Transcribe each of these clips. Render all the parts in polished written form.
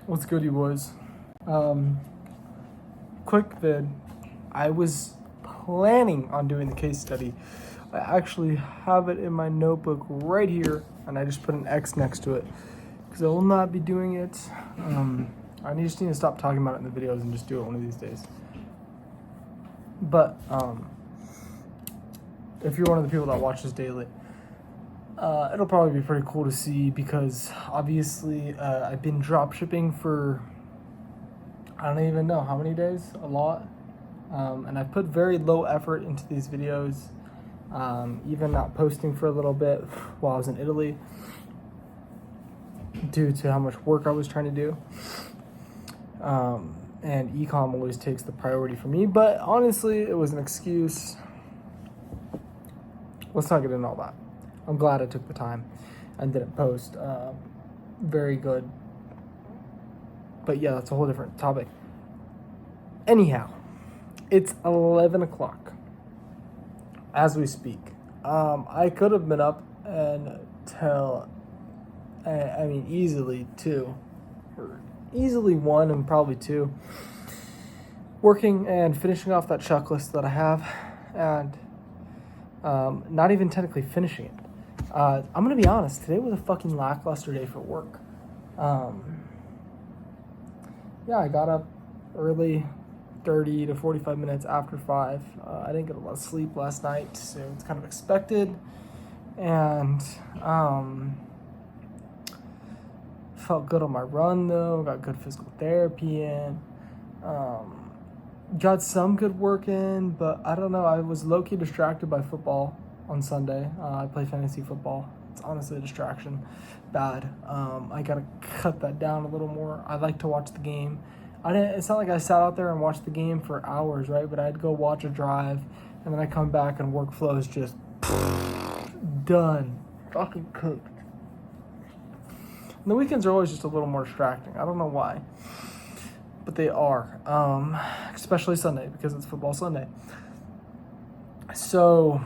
What's good, you boys? Um, Quick vid. I was planning on doing the case study. I actually have it in my notebook right here, and I just put an X next to it because I will not be doing it. I just need to stop talking about it in the videos and just do it one of these days. But if you're one of the people that watches daily, it'll probably be pretty cool to see because obviously I've been drop shipping for I don't even know how many days, a lot. And I've put very low effort into these videos, even not posting for a little bit while I was in Italy due to how much work I was trying to do. And ecom always takes the priority for me, but honestly, it was an excuse. Let's not get into all that. I'm glad I took the time and didn't post. Very good. But yeah, that's a whole different topic. Anyhow, it's 11 o'clock as we speak. I could have been up until, easily 2, or easily 1 and probably 2, working and finishing off that checklist that I have, and not even technically finishing it. I'm gonna be honest, today was a fucking lackluster day for work. Yeah, I got up early, 30 to 45 minutes after 5. I didn't get a lot of sleep last night, so it's kind of expected. And felt good on my run though, got good physical therapy in. Got some good work in, but I don't know, I was low-key distracted by football on Sunday. I play fantasy football. It's honestly a distraction. Bad. I gotta cut that down a little more. I like to watch the game. It's not like I sat out there and watched the game for hours, right? But I'd go watch a drive, and then I come back and workflow is just done. Fucking cooked. And the weekends are always just a little more distracting. I don't know why, but they are. Especially Sunday, because it's football Sunday. So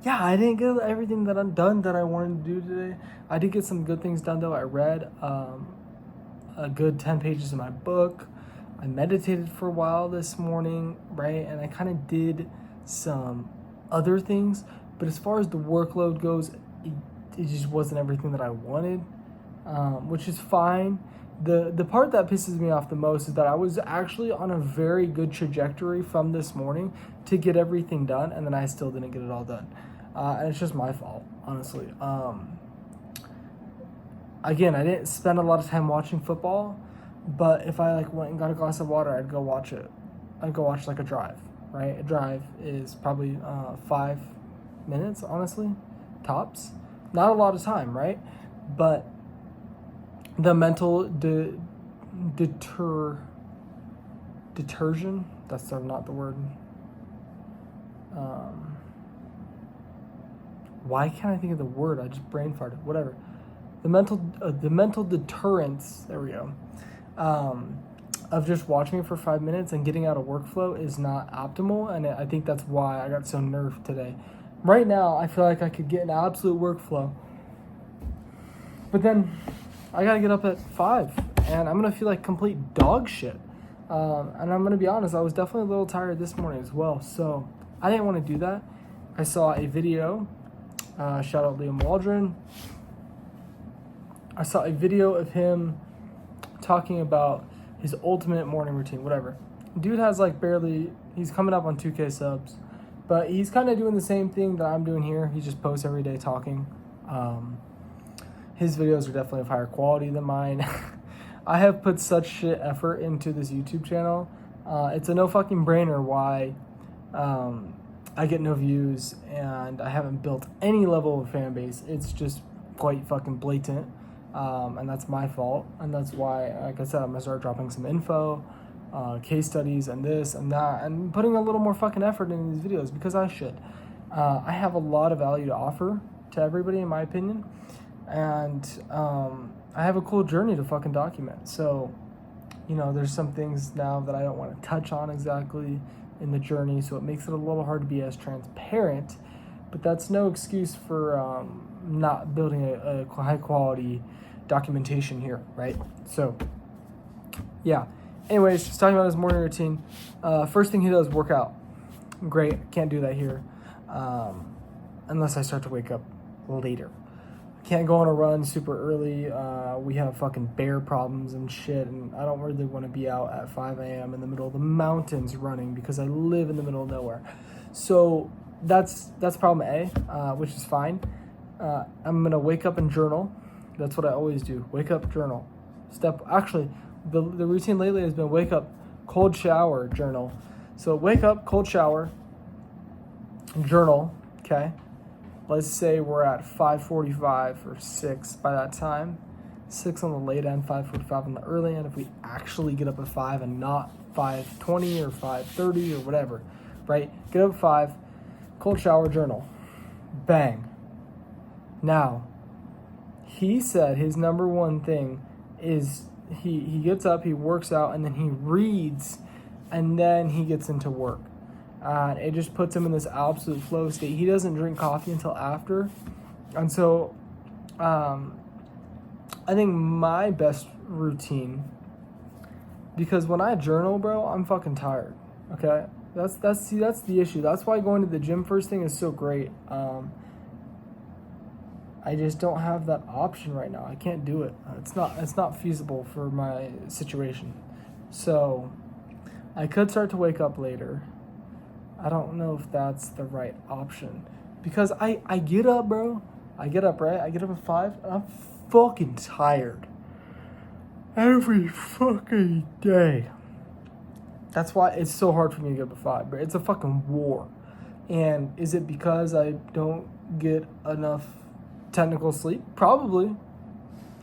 yeah, I didn't get everything that I'm done that I wanted to do today. I did get some good things done though. I read a good 10 pages in my book. I meditated for a while this morning, right? And I kind of did some other things. But as far as the workload goes, it just wasn't everything that I wanted, which is fine. The part that pisses me off the most is that I was actually on a very good trajectory from this morning to get everything done, and then I still didn't get it all done. And it's just my fault, honestly. Again, I didn't spend a lot of time watching football, but if I went and got a glass of water, I'd go watch it. I'd go watch a drive, right? A drive is probably 5 minutes, honestly, tops. Not a lot of time, right? But the mental detersion, that's not the word. Why can't I think of the word? I just brain farted. Whatever. The mental deterrence. There we go. Of just watching it for 5 minutes and getting out of workflow is not optimal, and I think that's why I got so nerfed today. Right now, I feel like I could get an absolute workflow, but then I gotta get up at 5, and I'm gonna feel like complete dog shit. And I'm gonna be honest, I was definitely a little tired this morning as well, so I didn't want to do that. I saw a video. Shout out Liam Waldron. I saw a video of him talking about his ultimate morning routine, whatever. Dude has he's coming up on 2K subs, but he's kind of doing the same thing that I'm doing here. He just posts every day talking. His videos are definitely of higher quality than mine. I have put such shit effort into this YouTube channel. It's a no fucking brainer why I get no views and I haven't built any level of fan base. It's just quite fucking blatant. And that's my fault. And that's why, like I said, I'm going to start dropping some info, case studies and this and that, and putting a little more fucking effort into these videos because I should. I have a lot of value to offer to everybody, in my opinion. And I have a cool journey to fucking document. So, there's some things now that I don't want to touch on exactly in the journey, so it makes it a little hard to be as transparent, but that's no excuse for not building a high quality documentation here, right? So, yeah. Anyways, just talking about his morning routine. First thing he does, work out. Great. Can't do that here unless I start to wake up later. Can't go on a run super early. We have fucking bear problems and shit, and I don't really want to be out at 5 a.m. in the middle of the mountains running because I live in the middle of nowhere. So that's problem A, which is fine. I'm going to wake up and journal. That's what I always do. Wake up, journal. Actually, the routine lately has been wake up, cold shower, journal. So wake up, cold shower, journal, okay? Let's say we're at 5:45 or 6 by that time. 6 on the late end, 5:45 on the early end if we actually get up at 5 and not 5:20 or 5:30 or whatever, right? Get up at 5, cold shower, journal. Bang. Now, he said his number one thing is he gets up, he works out, and then he reads, and then he gets into work. It just puts him in this absolute flow state. He doesn't drink coffee until after. And so I think my best routine, because when I journal, bro, I'm fucking tired. Okay? That's the issue. That's why going to the gym first thing is so great. I just don't have that option right now. I can't do it. It's not feasible for my situation. So I could start to wake up later. I don't know if that's the right option. Because I get up, bro. I get up, right? I get up at 5, and I'm fucking tired. Every fucking day. That's why it's so hard for me to get up at 5, bro. It's a fucking war. And is it because I don't get enough technical sleep? Probably.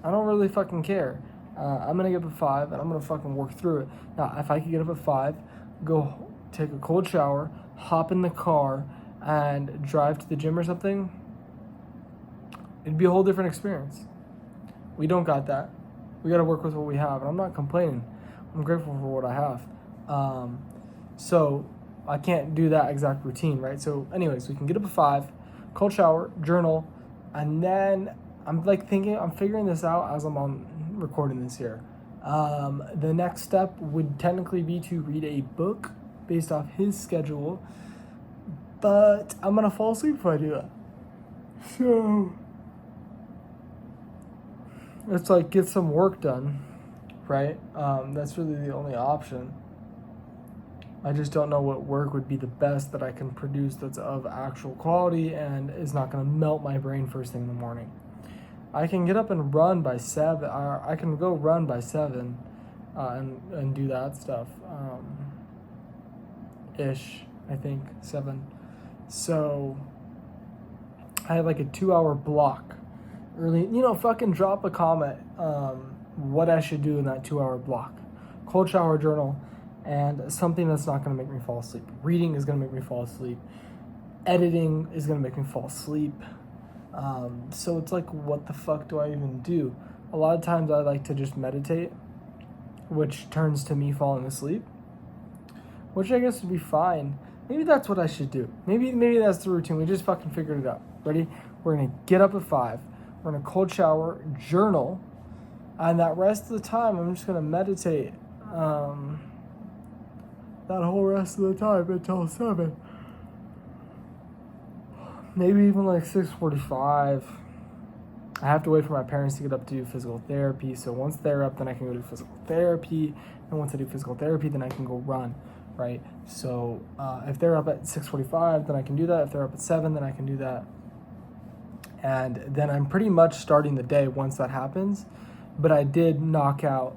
I don't really fucking care. I'm gonna get up at 5, and I'm gonna fucking work through it. Now, if I could get up at 5, go take a cold shower, hop in the car, and drive to the gym or something, it'd be a whole different experience. We don't got that. We got to work with what we have, and I'm not complaining. I'm grateful for what I have. So I can't do that exact routine, right? So anyways, we can get up at 5, cold shower, journal, and then I'm figuring this out as I'm recording this here. The next step would technically be to read a book based off his schedule, but I'm gonna fall asleep if I do that. So it's like get some work done, right? That's really the only option. I just don't know what work would be the best that I can produce that's of actual quality and is not gonna melt my brain first thing in the morning. I can get up and run by 7, or I can go run by 7 and do that stuff. Ish, I think, 7. So I have like a 2-hour block early. Fucking drop a comment what I should do in that 2-hour block. Cold shower, journal, and something that's not going to make me fall asleep. Reading is going to make me fall asleep. Editing is going to make me fall asleep. So it's like, what the fuck do I even do? A lot of times I like to just meditate, which turns to me falling asleep, which I guess would be fine. Maybe that's what I should do. Maybe that's the routine. We just fucking figured it out. Ready? We're going to get up at 5. We're going to cold shower, journal, and that rest of the time, I'm just going to meditate. That whole rest of the time until 7. Maybe even like 6:45. I have to wait for my parents to get up to do physical therapy. So once they're up, then I can go do physical therapy. And once I do physical therapy, then I can go run, right? So if they're up at 6:45, then I can do that. If they're up at 7, then I can do that. And then I'm pretty much starting the day once that happens. But I did knock out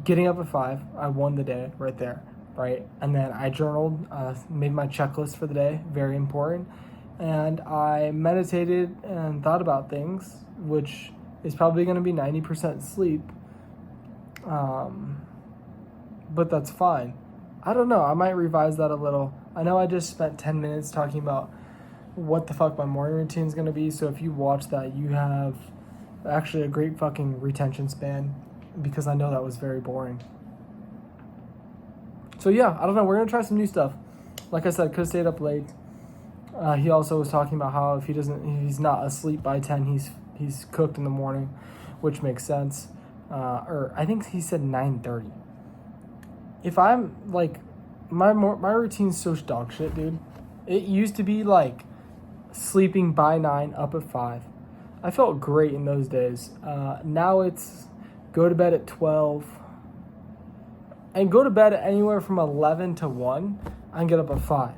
getting up at 5. I won the day right there, right? And then I journaled, made my checklist for the day, very important. And I meditated and thought about things, which is probably going to be 90% sleep. But that's fine. I don't know. I might revise that a little. I know I just spent 10 minutes talking about what the fuck my morning routine is going to be. So if you watch that, you have actually a great fucking retention span, because I know that was very boring. So yeah, I don't know. We're going to try some new stuff. Like I said, could have stayed up late. He also was talking about how if he's not asleep by 10, he's he's cooked in the morning, which makes sense. Or I think he said 9:30. If I'm like, my routine's so dog shit, dude. It used to be like sleeping by 9, up at 5. I felt great in those days. Now it's go to bed at 12 and go to bed at anywhere from 11 to 1 and get up at 5.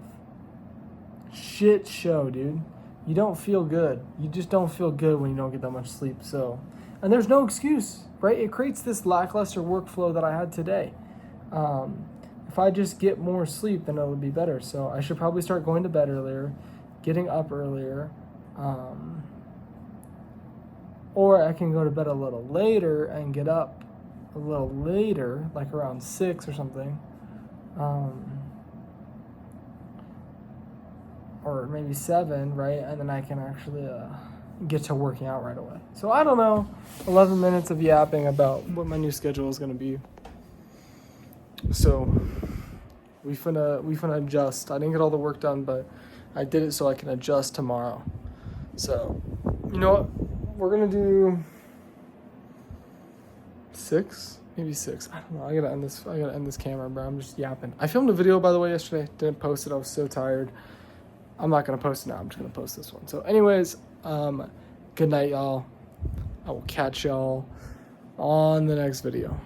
Shit show, dude. You don't feel good. You just don't feel good when you don't get that much sleep. So, and there's no excuse, right? It creates this lackluster workflow that I had today. If I just get more sleep, then it'll be better. So I should probably start going to bed earlier, getting up earlier, or I can go to bed a little later and get up a little later, like around 6 or something, or maybe 7, right? And then I can actually get to working out right away. So I don't know, 11 minutes of yapping about what my new schedule is going to be. So we finna adjust. I didn't get all the work done, but I did it so I can adjust tomorrow. So, you know what? We're gonna do 6, maybe 6. I don't know. I gotta end this camera, bro. I'm just yapping. I filmed a video, by the way, yesterday. Didn't post it. I was so tired. I'm not gonna post it now. I'm just gonna post this one. So, anyways, good night, y'all. I will catch y'all on the next video.